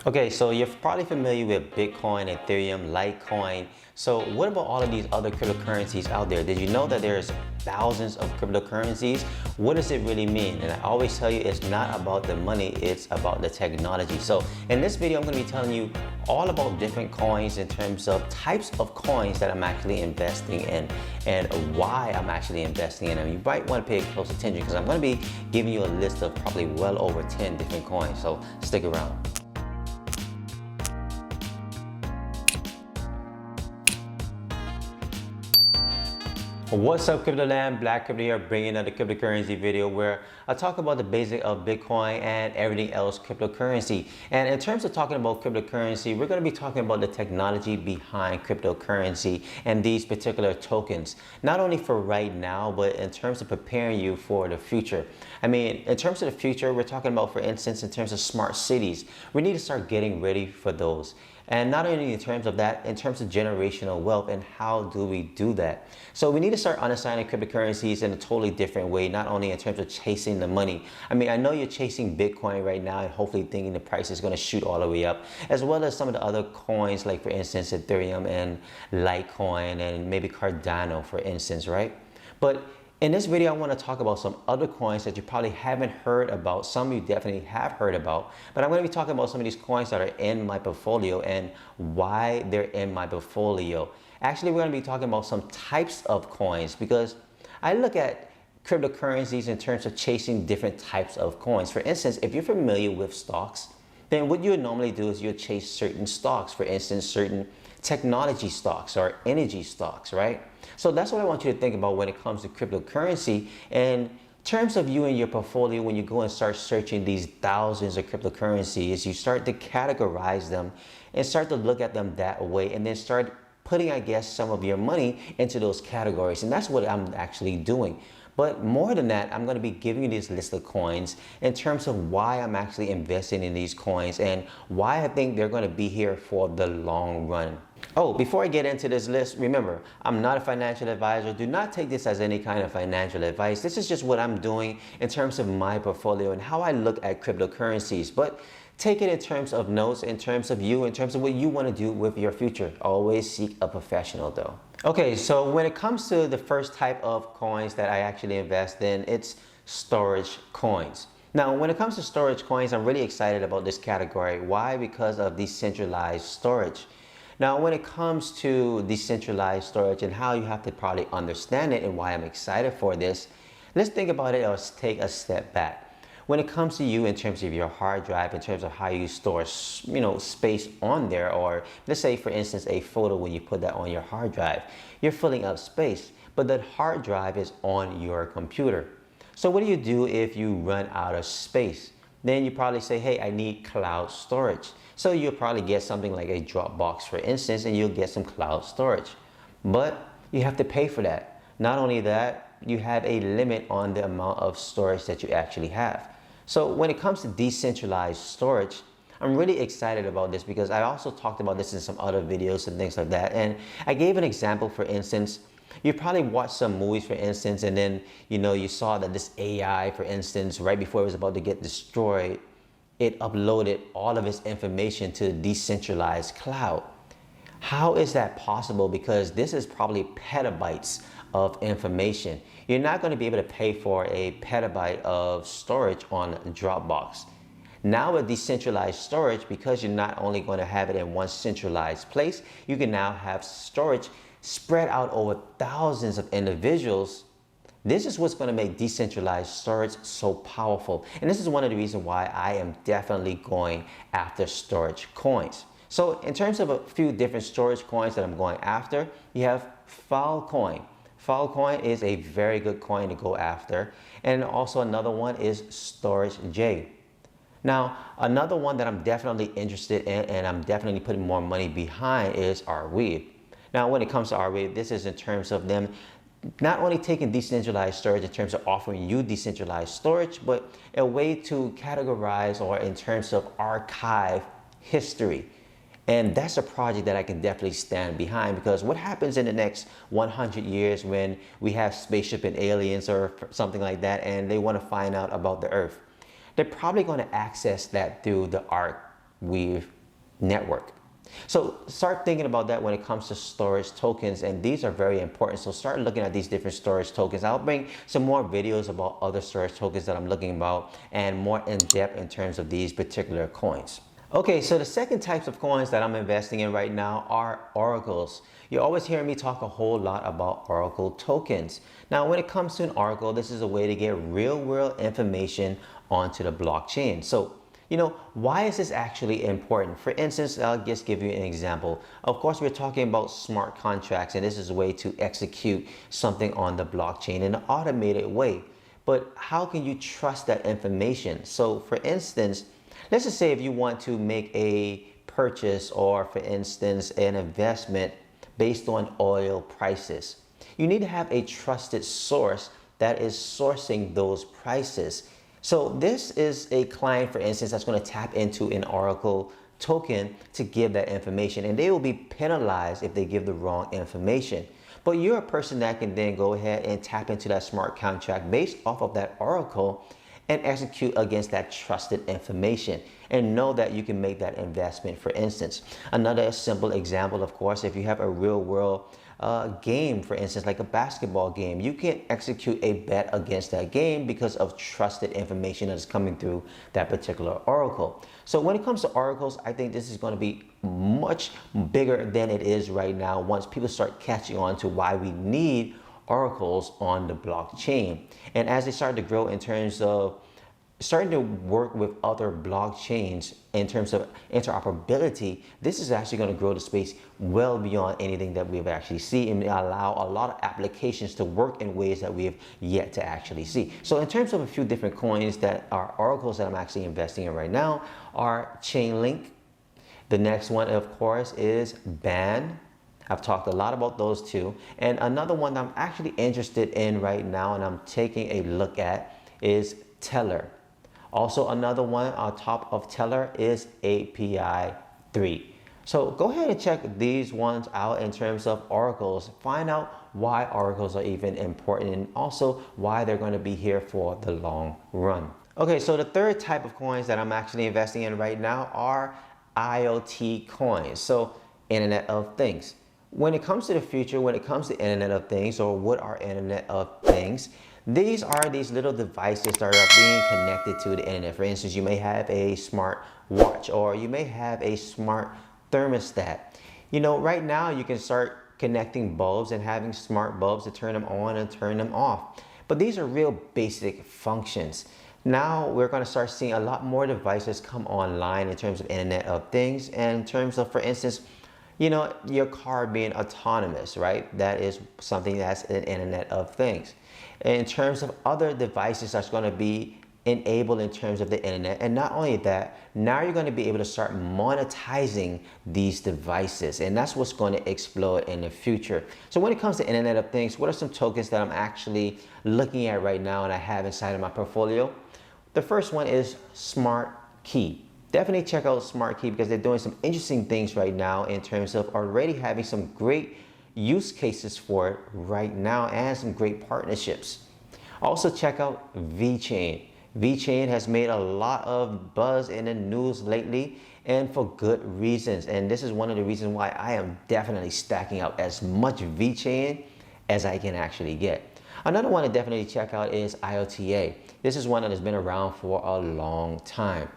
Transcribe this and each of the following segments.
Okay, so you're probably familiar with Bitcoin, Ethereum, Litecoin. So what about all of these other cryptocurrencies out there? Did you know that there's thousands of cryptocurrencies? What does it really mean? And I always tell you, it's not about the money, it's about the technology. So in this video, I'm going to be telling you all about different coins in terms of types of coins that I'm actually investing in and why I'm actually investing in them. You might want to pay close attention because I'm going to be giving you a list of probably well over 10 different coins. So stick around. What's up, Crypto Land? Black Crypto here, bringing another cryptocurrency video where I talk about the basic of Bitcoin and everything else cryptocurrency. And in terms of talking about cryptocurrency, we're going to be talking about the technology behind cryptocurrency and these particular tokens. Not only for right now, but in terms of preparing you for the future. I mean, in terms of the future, we're talking about, for instance, in terms of smart cities, we need to start getting ready for those. And not only in terms of that, in terms of generational wealth and how do we do that? So we need to start understanding cryptocurrencies in a totally different way, not only in terms of chasing the money. I mean, I know you're chasing Bitcoin right now and hopefully thinking the price is going to shoot all the way up, as well as some of the other coins like, for instance, Ethereum and Litecoin and maybe Cardano, for instance, right? But in this video, I want to talk about some other coins that you probably haven't heard about. Some you definitely have heard about, but I'm going to be talking about some of these coins that are in my portfolio and why they're in my portfolio. Actually, we're going to be talking about some types of coins because I look at cryptocurrencies in terms of chasing different types of coins. For instance, if you're familiar with stocks, then what you would normally do is you chase certain stocks, for instance, certain technology stocks or energy stocks, right? So that's what I want you to think about when it comes to cryptocurrency. And in terms of you and your portfolio, when you go and start searching these thousands of cryptocurrencies, you start to categorize them and start to look at them that way and then start putting, I guess, some of your money into those categories. And that's what I'm actually doing. But more than that, I'm going to be giving you this list of coins in terms of why I'm actually investing in these coins and why I think they're going to be here for the long run. Oh, before I get into this list, remember, I'm not a financial advisor. Do not take this as any kind of financial advice. This is just what I'm doing in terms of my portfolio and how I look at cryptocurrencies. But take it in terms of notes, in terms of you, in terms of what you want to do with your future. Always seek a professional though. Okay, so when it comes to the first type of coins that I actually invest in, it's storage coins. Now, when it comes to storage coins, I'm really excited about this category. Why? Because of decentralized storage. Now, when it comes to decentralized storage and how you have to probably understand it and why I'm excited for this, let's think about it or let's take a step back. When it comes to you in terms of your hard drive, in terms of how you store, space on there, or let's say, for instance, a photo, when you put that on your hard drive, you're filling up space, but that hard drive is on your computer. So what do you do if you run out of space? Then you probably say, hey, I need cloud storage. So you'll probably get something like a Dropbox, for instance, and you'll get some cloud storage. But you have to pay for that. Not only that, you have a limit on the amount of storage that you actually have. So when it comes to decentralized storage, I'm really excited about this because I also talked about this in some other videos and things like that. And I gave an example, for instance, you probably watched some movies, for instance, and then, you saw that this AI, for instance, right before it was about to get destroyed, it uploaded all of its information to a decentralized cloud. How is that possible? Because this is probably petabytes of information. You're not going to be able to pay for a petabyte of storage on Dropbox. Now with decentralized storage, because you're not only going to have it in one centralized place, you can now have storage spread out over thousands of individuals. This is what's going to make decentralized storage so powerful. And this is one of the reasons why I am definitely going after storage coins. So in terms of a few different storage coins that I'm going after, you have Filecoin. Filecoin is a very good coin to go after. And also another one is StorageJ. Now, another one that I'm definitely interested in and I'm definitely putting more money behind is Arweave. Now, when it comes to Arweave, this is in terms of them not only taking decentralized storage in terms of offering you decentralized storage, but a way to categorize or in terms of archive history. And that's a project that I can definitely stand behind, because what happens in the next 100 years when we have spaceship and aliens or something like that and they want to find out about the Earth? They're probably going to access that through the Arweave network. So start thinking about that when it comes to storage tokens, and these are very important. So start looking at these different storage tokens. I'll bring some more videos about other storage tokens that I'm looking about and more in depth in terms of these particular coins. Okay, so the second types of coins that I'm investing in right now are oracles. You always hear me talk a whole lot about oracle tokens. Now, when it comes to an oracle, this is a way to get real world information onto the blockchain. So, why is this actually important? For instance, I'll just give you an example. Of course, we're talking about smart contracts, and this is a way to execute something on the blockchain in an automated way. But how can you trust that information? So, for instance, let's just say if you want to make a purchase or, for instance, an investment based on oil prices, you need to have a trusted source that is sourcing those prices. So this is a client, for instance, that's going to tap into an oracle token to give that information, and they will be penalized if they give the wrong information. But you're a person that can then go ahead and tap into that smart contract based off of that oracle and execute against that trusted information and know that you can make that investment. For instance, another simple example, of course, if you have a real world game, for instance, like a basketball game, you can execute a bet against that game because of trusted information that is coming through that particular oracle. So when it comes to oracles, I think this is going to be much bigger than it is right now once people start catching on to why we need oracles on the blockchain. And as they start to grow in terms of starting to work with other blockchains in terms of interoperability, this is actually going to grow the space well beyond anything that we've actually seen and allow a lot of applications to work in ways that we have yet to actually see. So in terms of a few different coins that are oracles that I'm actually investing in right now are Chainlink. The next one, of course, is BAN. I've talked a lot about those two. And another one that I'm actually interested in right now and I'm taking a look at is Teller. Also, another one on top of Teller is API 3. So go ahead and check these ones out in terms of oracles. Find out why oracles are even important and also why they're going to be here for the long run. Okay, so the third type of coins that I'm actually investing in right now are IoT coins. So Internet of Things. When it comes to the future, when it comes to Internet of Things, or what are Internet of Things, these are these little devices that are being connected to the internet. For instance, you may have a smart watch or you may have a smart thermostat. Right now you can start connecting bulbs and having smart bulbs to turn them on and turn them off. But these are real basic functions. Now we're going to start seeing a lot more devices come online in terms of Internet of Things and in terms of, for instance, your car being autonomous, right? That is something that's an Internet of Things. In terms of other devices that's going to be enabled in terms of the internet. And not only that, now you're going to be able to start monetizing these devices. And that's what's going to explode in the future. So when it comes to Internet of Things, what are some tokens that I'm actually looking at right now and I have inside of my portfolio? The first one is Smart Key. Definitely check out Smart Key because they're doing some interesting things right now in terms of already having some great use cases for it right now and some great partnerships. Also check out VeChain. VeChain has made a lot of buzz in the news lately and for good reasons. And this is one of the reasons why I am definitely stacking up as much VeChain as I can actually get. Another one to definitely check out is IOTA. This is one that has been around for a long time.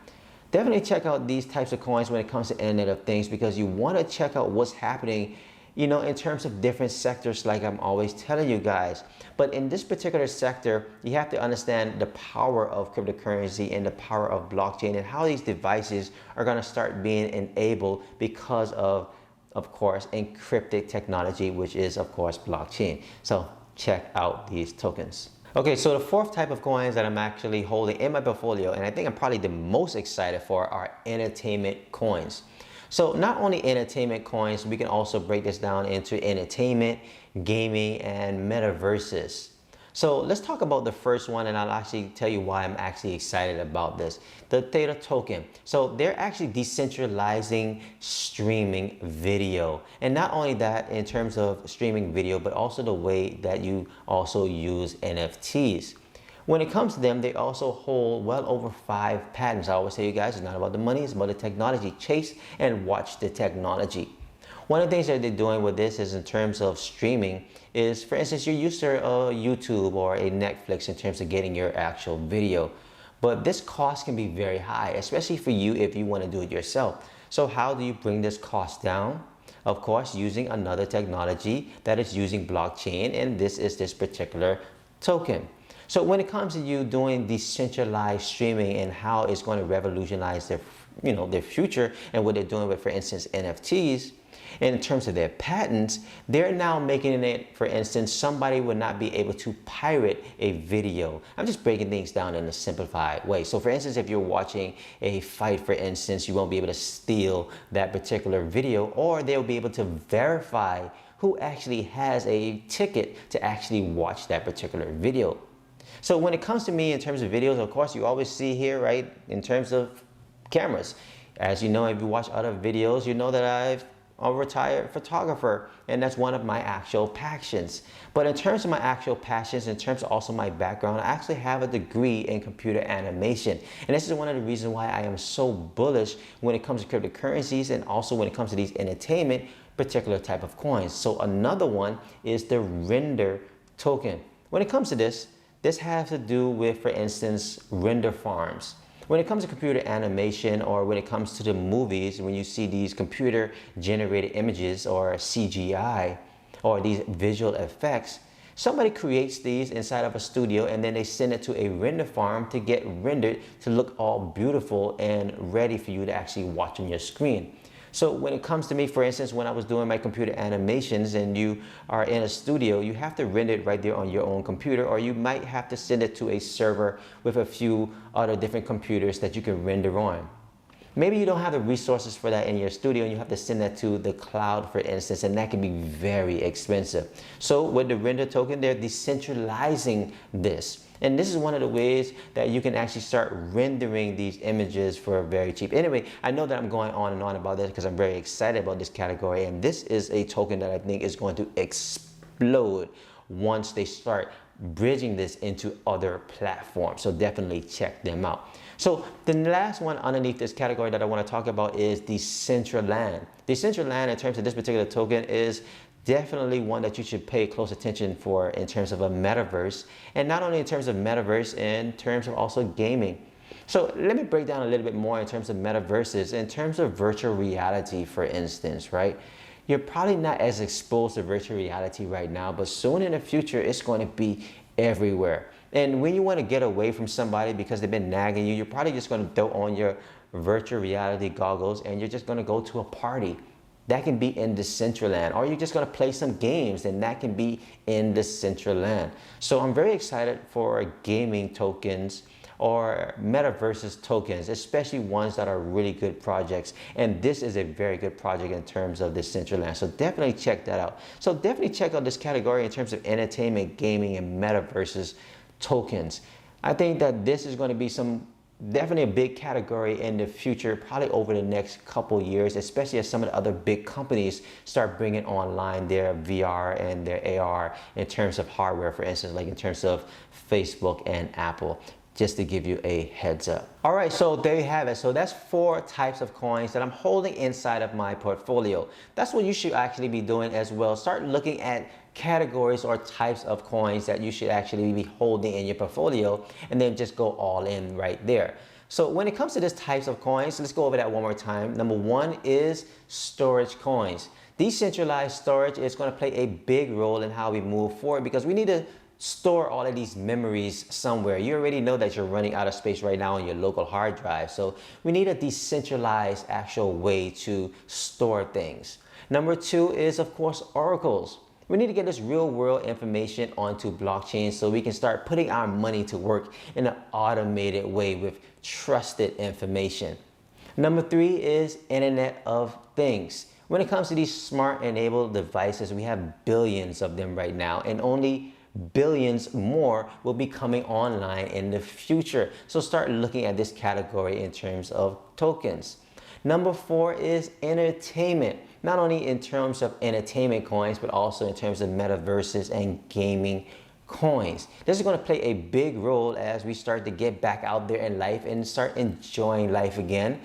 Definitely check out these types of coins when it comes to Internet of Things because you want to check out what's happening in terms of different sectors like I'm always telling you guys. But in this particular sector, you have to understand the power of cryptocurrency and the power of blockchain and how these devices are going to start being enabled because of course, encrypted technology, which is, of course, blockchain. So check out these tokens. Okay, so the fourth type of coins that I'm actually holding in my portfolio, and I think I'm probably the most excited for, are entertainment coins. So not only entertainment coins, we can also break this down into entertainment, gaming, and metaverses. So let's talk about the first one, and I'll actually tell you why I'm actually excited about this. The Theta token. So they're actually decentralizing streaming video. And not only that in terms of streaming video, but also the way that you also use NFTs. When it comes to them, they also hold well over 5 patents. I always say, you guys, it's not about the money, it's about the technology. Chase and watch the technology. One of the things that they're doing with this is in terms of streaming is, for instance, you're used to a YouTube or a Netflix in terms of getting your actual video. But this cost can be very high, especially for you if you want to do it yourself. So how do you bring this cost down? Of course, using another technology that is using blockchain, and this is this particular token. So when it comes to you doing decentralized streaming and how it's going to revolutionize their future and what they're doing with, for instance, NFTs, in terms of their patents, they're now making it, for instance, somebody would not be able to pirate a video. I'm just breaking things down in a simplified way. So for instance, if you're watching a fight, for instance, you won't be able to steal that particular video, or they'll be able to verify who actually has a ticket to actually watch that particular video. So when it comes to me in terms of videos, of course, you always see here, right, in terms of cameras. As you know, if you watch other videos, you know that I'm a retired photographer, and that's one of my actual passions. But in terms of my actual passions, in terms of also my background, I actually have a degree in computer animation. And this is one of the reasons why I am so bullish when it comes to cryptocurrencies and also when it comes to these entertainment particular type of coins. So another one is the render token. When it comes to this has to do with, for instance, render farms. When it comes to computer animation, or when it comes to the movies, when you see these computer generated images or CGI or these visual effects, somebody creates these inside of a studio and then they send it to a render farm to get rendered to look all beautiful and ready for you to actually watch on your screen. So when it comes to me, for instance, when I was doing my computer animations and you are in a studio, you have to render it right there on your own computer, or you might have to send it to a server with a few other different computers that you can render on. Maybe you don't have the resources for that in your studio and you have to send that to the cloud, for instance, and that can be very expensive. So with the render token, they're decentralizing this. And this is one of the ways that you can actually start rendering these images for very cheap. Anyway, I know that I'm going on and on about this because I'm very excited about this category. And this is a token that I think is going to explode once they start bridging this into other platforms. So definitely check them out. So the last one underneath this category that I want to talk about is Decentraland. Decentraland, in terms of this particular token, is definitely one that you should pay close attention for in terms of a metaverse, and not only in terms of metaverse, in terms of also gaming. So let me break down a little bit more in terms of metaverses, in terms of virtual reality, for instance, right? You're probably not as exposed to virtual reality right now, but soon in the future, it's going to be everywhere. And when you want to get away from somebody because they've been nagging you, you're probably just going to throw on your virtual reality goggles and you're just going to go to a party. That can be in Decentraland, or you're just going to play some games, and that can be in Decentraland. So I'm very excited for gaming tokens or metaverses tokens, especially ones that are really good projects. And this is a very good project in terms of Decentraland. So definitely check that out. So definitely check out this category in terms of entertainment, gaming, and metaverses tokens. I think that this is going to be definitely a big category in the future, probably over the next couple years, especially as some of the other big companies start bringing online their VR and their AR in terms of hardware, for instance, like in terms of Facebook and Apple, just to give you a heads up. All right, so there you have it. So that's 4 types of coins that I'm holding inside of my portfolio. That's what you should actually be doing as well. Start looking at categories or types of coins that you should actually be holding in your portfolio, and then just go all in right there. So when it comes to this types of coins, let's go over that one more time. Number 1 is storage coins. Decentralized storage is going to play a big role in how we move forward, because we need to store all of these memories somewhere. You already know that you're running out of space right now on your local hard drive. So we need a decentralized actual way to store things. Number 2 is, of course, oracles. We need to get this real world information onto blockchain so we can start putting our money to work in an automated way with trusted information. Number 3 is Internet of Things. When it comes to these smart enabled devices, we have billions of them right now, and only billions more will be coming online in the future. So start looking at this category in terms of tokens. Number 4 is entertainment. Not only in terms of entertainment coins, but also in terms of metaverses and gaming coins. This is going to play a big role as we start to get back out there in life and start enjoying life again.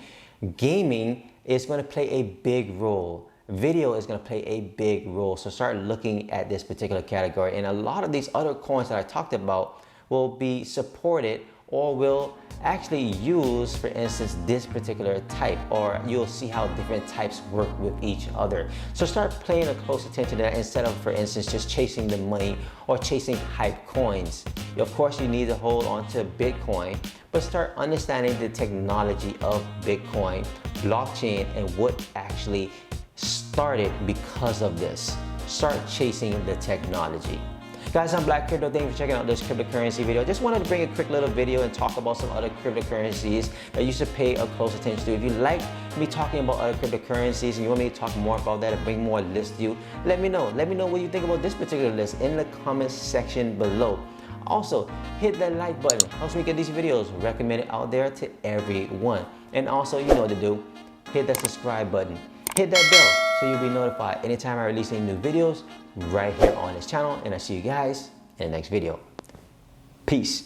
Gaming is going to play a big role. Video is going to play a big role. So start looking at this particular category. And a lot of these other coins that I talked about will be supported or will actually use, for instance, this particular type, or you'll see how different types work with each other. So start paying a close attention to that instead of, for instance, just chasing the money or chasing hype coins. Of course, you need to hold on to Bitcoin, but start understanding the technology of Bitcoin, blockchain, and what actually started because of this. Start chasing the technology. Guys, I'm Black Crypto. Thank you for checking out this cryptocurrency video. Just wanted to bring a quick little video and talk about some other cryptocurrencies that you should pay a close attention to. If you like me talking about other cryptocurrencies and you want me to talk more about that and bring more lists to you, let me know. Let me know what you think about this particular list in the comments section below. Also, hit that like button. Helps me get these videos recommended out there to everyone. And also, you know what to do. Hit that subscribe button. Hit that bell so you'll be notified anytime I release any new videos right here on this channel. And I'll see you guys in the next video. Peace.